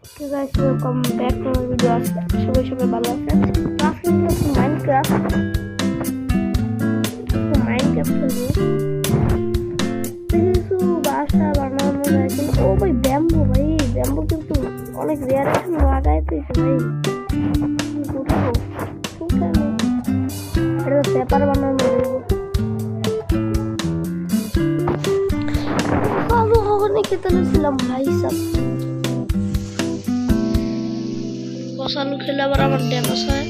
Okay guys, welcome back to my video. সবাই ভালো আছেন। আজকে কিন্তু মাইনক্রাফট খেলবো। কিছু বাসা বানানো যায় কিন্তু ও ভাই ব্যাম্বু কিন্তু অনেক রেয়ার এখন লাগাইতেছে ভাই। এটা পেপার বানানো ভালো ওখানে খেতে ছিলাম ভাই সব আলু খেলে আবার আমার ড্যামেজ হয়।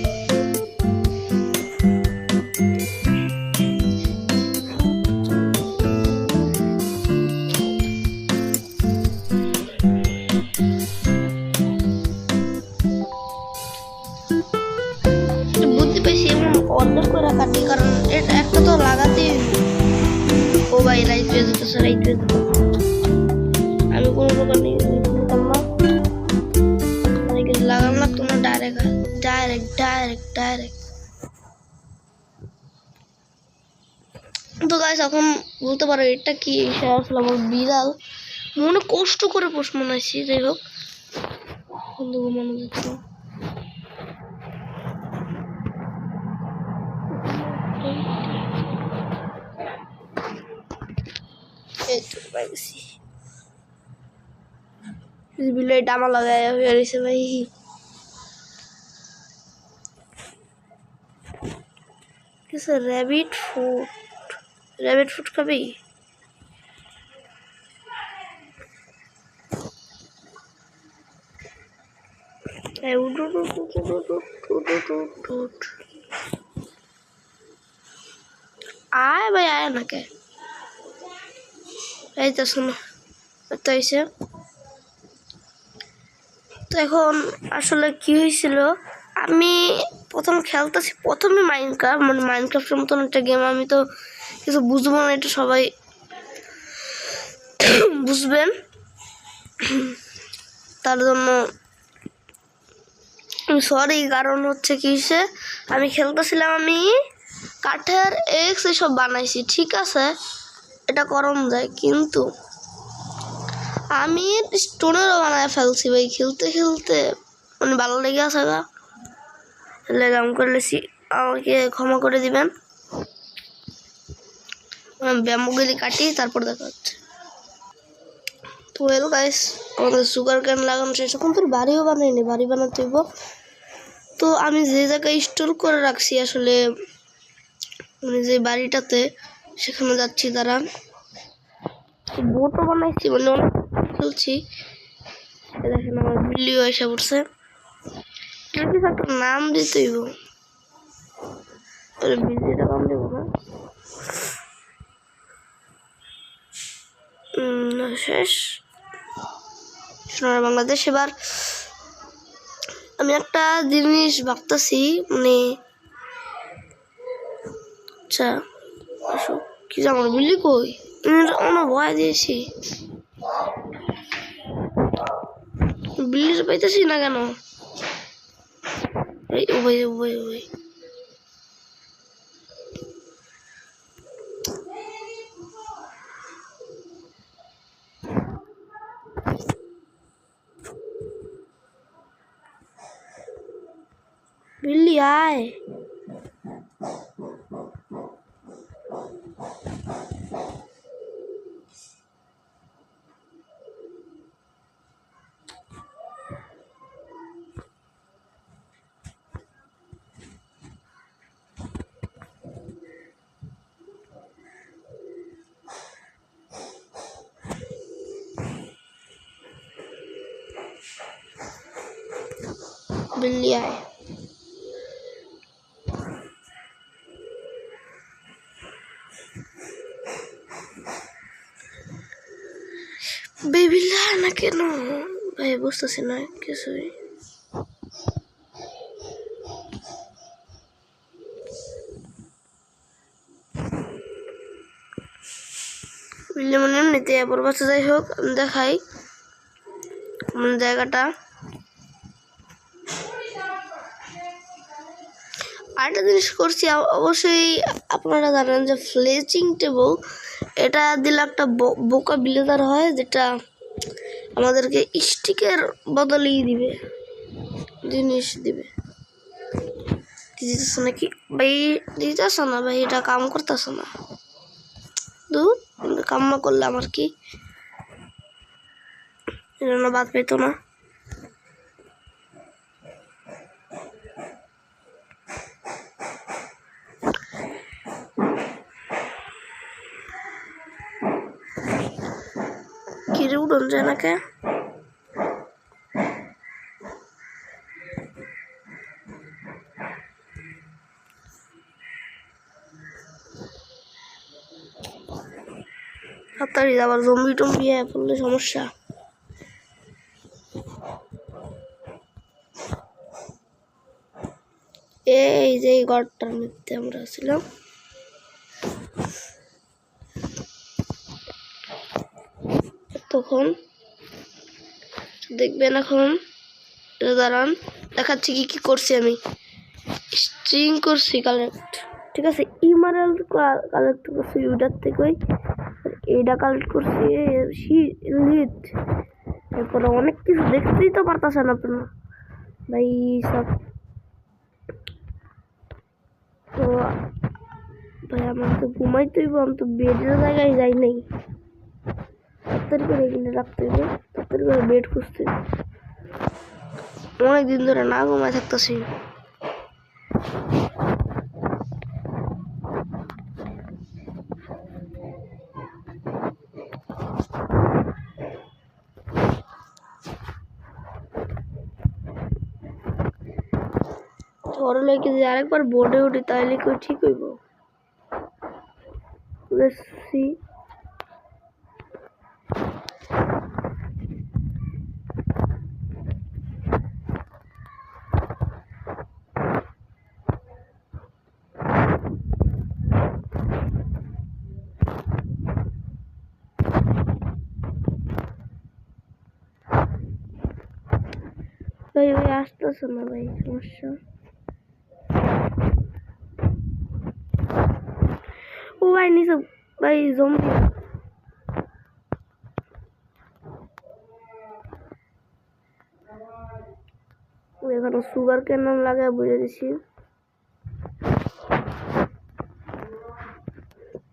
বুদ্ধি পেয়েছি এবং অর্ধেক করে কাটি, কারণ এটা একটা তো লাগাতেই। ও ভাই রাইট হয়ে যেতেছে, আমি কোনো প্রকার নিতাম না, লাগাম লাগতো না। ডাইরেক্ট তো গাইস এখন বলতে পারো এটা কি আসলে আমার বিড়াল মনে কষ্ট করে পোষ বানাইছি। যাই হোক ঘুমানো যাচ্ছে। বিলেট আমার লাগাই হয়ে রয়েছে ভাই। র্যাবিট ফুড খাবি? আয় ভাই আয় না কে, এই তো শোনো তো এসে। তো এখন আসলে কি হয়েছিল, আমি প্রথম খেলতেছি প্রথমে মাইনক্রাফটের মতন একটা গেম। আমি তো কিছু বুঝবো না, এটা সবাই বুঝবেন। তার জন্য সরি, কারণ হচ্ছে কি আমি খেলতেছিলাম, আমি কাঠের এক্স এসব বানাইছি, ঠিক আছে এটা করণ যায়, কিন্তু আমি স্টোনেরও বানায় ফেলছি ভাই খেলতে ভালো লেগে আছে গা। লেগাম করলেছি, আমাকে ক্ষমা করে দিবেন। ব্যাম্বুগুলি কাটি, তারপর দেখা হচ্ছে। তো হ্যালো গাইস, আমাদের সুগার ক্যান লাগানো শেষ। এখন তোর বাড়িও বানাইনি, বাড়ি বানাতে হইব। তো আমি যে জায়গায় স্টোর করে রাখছি আসলে যে বাড়িটাতে, সেখানে যাচ্ছি। দাঁড়ান, বোটও বানাইছি, অনেক খেলছি। দেখেন আমার বিল্লিও এসে পড়ছে। কিছু একটা নাম দিতে হইব, বিল্লিটা নাম দেব না। শেষ সোনার বাংলাদেশ। এবার আমি একটা জিনিস ভাবতেছি, আচ্ছা কি আমার বিল্লি কই, অনেক ভয় দিয়েছি, বিল্লির পাইতেছি না কেন। ও ভাই বিল্লি আয়। बिल्ली आए। बिल्ली आए ना केन भाई बुझতেছি না কিছুই। বিল্লি মনে নিতে আবার বাচ্চা। যাই হোক আমি দেখাই জায়গাটা। আরেকটা জিনিস করছি, অবশ্যই আপনারা জানেন যে ফ্লেচিং টেবল, এটা দিলে একটা বোকা বিলেদার হয়, যেটা আমাদেরকে স্টিকের বদলে দিবে, জিনিস দিবে। কি দিতেছে নাকি ভাই? দিতেছে না ভাই, এটা কাম করতেছে না। দূর, কাম না করলে আমার কি এটা বাদ পেতো না। কিরে উড়ন যায় না কে? তাড়াতাড়ি আবার জম্বি টম্বি পড়লে সমস্যা। এই যে ঘরটার মধ্যে আমরা ছিলাম, তখন দেখবেন। এখন দাঁড়ান, দেখাচ্ছি কি কি করছি আমি। স্ট্রিং করছি কালেক্ট, ঠিক আছে। ইমারেল কালেক্ট করছি ওইটার থেকে, এইটা কালেক্ট করছি লিড। এরপরে অনেক কিছু দেখতেই তো পারতেছেন আপনারা ভাই সব। তো ভাই আমার তো ঘুমাইতে হইব, আমি তো বেডের জায়গায় যাই নাই। তাড়াতাড়ি করে এখানে রাখতে হইব, তাড়াতাড়ি করে বেড খুঁজতে হইব। অনেকদিন ধরে না ঘুমায় থাকতেছি। ধরলে কি যে আরেকবার বোর্ডে উঠি তাহলে কি ঠিক হইব? Let's see. ভাই ভাই আসতেছে না ভাই, সমস্যা। ও ভাই নিচে ভাই জম্বি। এখানে সুগার কেন নাম লাগায় বুঝে দিছি।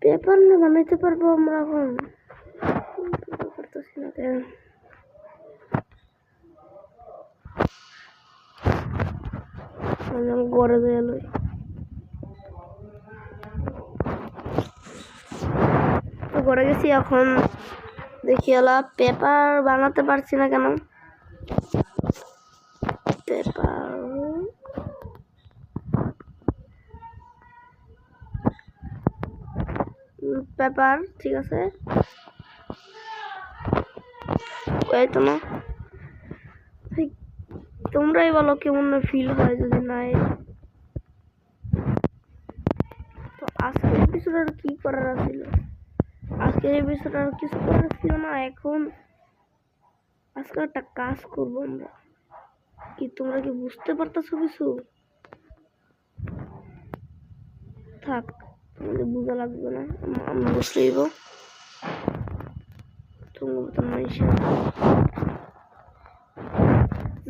পেপার না বানাইতে পারবো আমরা এখন, পারতেছি না কেন। ঘরে গেল তো ঘরে গেছি। এখন দেখি এলা পেপার বানাতে পারছি না কেন। পেপার পেপার ঠিক আছে, তো না তোমরাই বলো কেমন ফিল হয় যদি নাই। তো আজকের এপিসোড আর কি করার ছিল, আজকের এপিসোড আর কিছু করার ছিল না। এখন আজকে একটা কাজ করবো আমরা। কি তোমরা কি বুঝতে পারতেছো কিছু? থাক, তোমাদের বোঝা লাগবে না, আমি বুঝতেইব।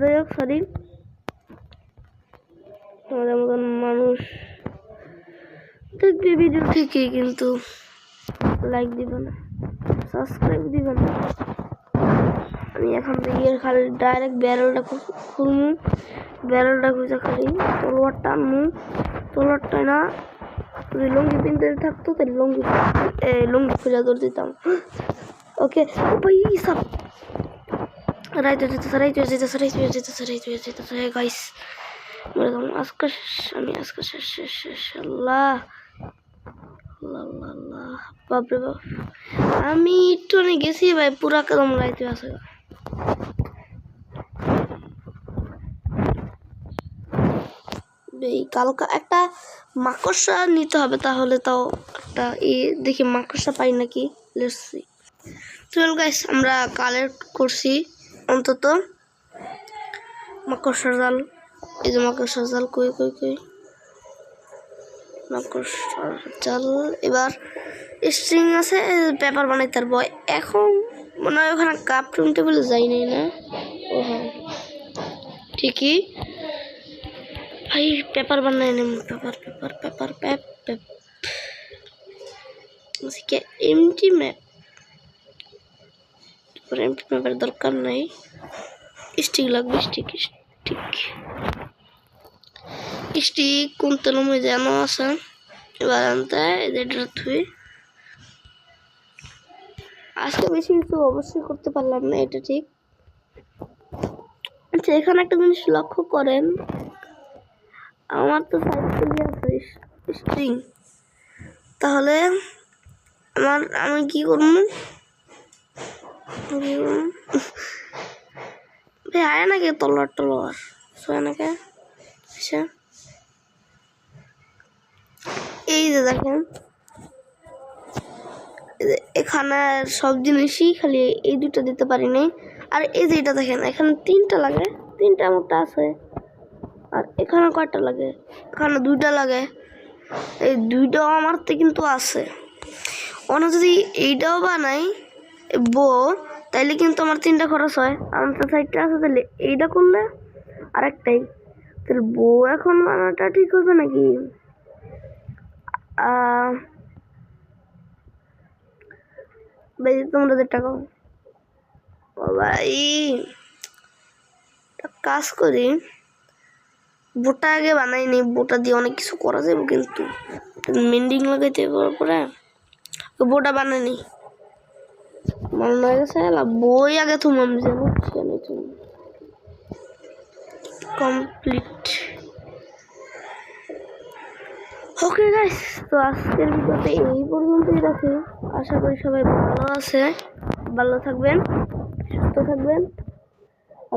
যাই হোক, সরি, তোমাদের মতন মানুষ দেখবে ভিডিও ঠিকই, কিন্তু লাইক দিবে না, সাবস্ক্রাইব দিবে না। আমি এখান থেকে খালি ডাইরেক্ট ব্যারেলটা খুলমু, ব্যারেলটা খুঁজে খালি তলোয়ার টানমু। তলোয়ারটা না যদি লুঙ্গি পিনতে থাকতো তাহলে লুঙ্গি খুঁজে ধরে দিতাম। ওকে ভাই সব রাইতে যেতেছে গাইস। আজকে আমি আজকে শেষ। আল্লাহ বাপরে বাপ, আমি একটু অনেক গেছি ভাই, পুরা কদম রাইতে আছে। এই কালকা একটা মাকড়সা নিতে হবে, তাহলে তাও একটা দেখি মাকড়সা পাই নাকি। Let's see. চল গাইস, আমরা কালেক্ট করছি অন্তত মাকড়সার জাল। এই যে মাকড়সার জাল, কই চল এবার স্ট্রিং আছে, পেপার বানাইতে পারবো। এখন মনে হয় ওখানে কাপ টেবিলে যাই নাই না? ও হ্যাঁ ঠিকই ভাই, পেপার বানাই নেব। Paper paper paper প্যাপ প্যাপ MT map, MT ম্যাপের দরকার নাই, স্টিক লাগবে। স্টিক স্টিক কোন তেল যেন আছে, এবার আনতে এটা থুই। আজকে বেশি কিছু অবশ্যই করতে পারলাম না, এটা ঠিক। আচ্ছা এখানে একটা জিনিস লক্ষ্য করেন, আমার তো সাইকেলে আছে স্ট্রিং, তাহলে আমি কি করবো? ভাই আয় নাকি তলোয়ার শোয় নাকি? আচ্ছা এই যে দেখেন এখানে সব জিনিসই খালি এই দুটো দিতে পারি নাই। আর এই যে এটা দেখেন, এখানে 3টা লাগে, 3টা মোটা আছে। আর এখানে কয়টা লাগে? এখানে 2টা লাগে। এই 2টাও আমার তো কিন্তু আছে। অন্য যদি এইটাও বানাই তাইলে কিন্তু আমার 3টা খরচ হয়। আমার তো 4টা আছে, তাহলে এইটা করলে আরেকটাই, তাহলে এখন বানাটা ঠিক হবে নাকি? ভাই তোমরা যে টাকা ভাই কাজ করি, বোটা আগে বানাইনি, বোটা দিয়ে অনেক কিছু করা যাবে, কিন্তু মেন্ডিং লাগাইতে পরে বোটা বানাইনি, বানানো হয়ে গেছে। বই আগে তুমি আমি যাবো কমপ্লিট। ওকে গাইস, তো আজকের ভিডিওতে এই পর্যন্তই রাখি। আশা করি সবাই ভালো থাকবেন, সুস্থ থাকবেন।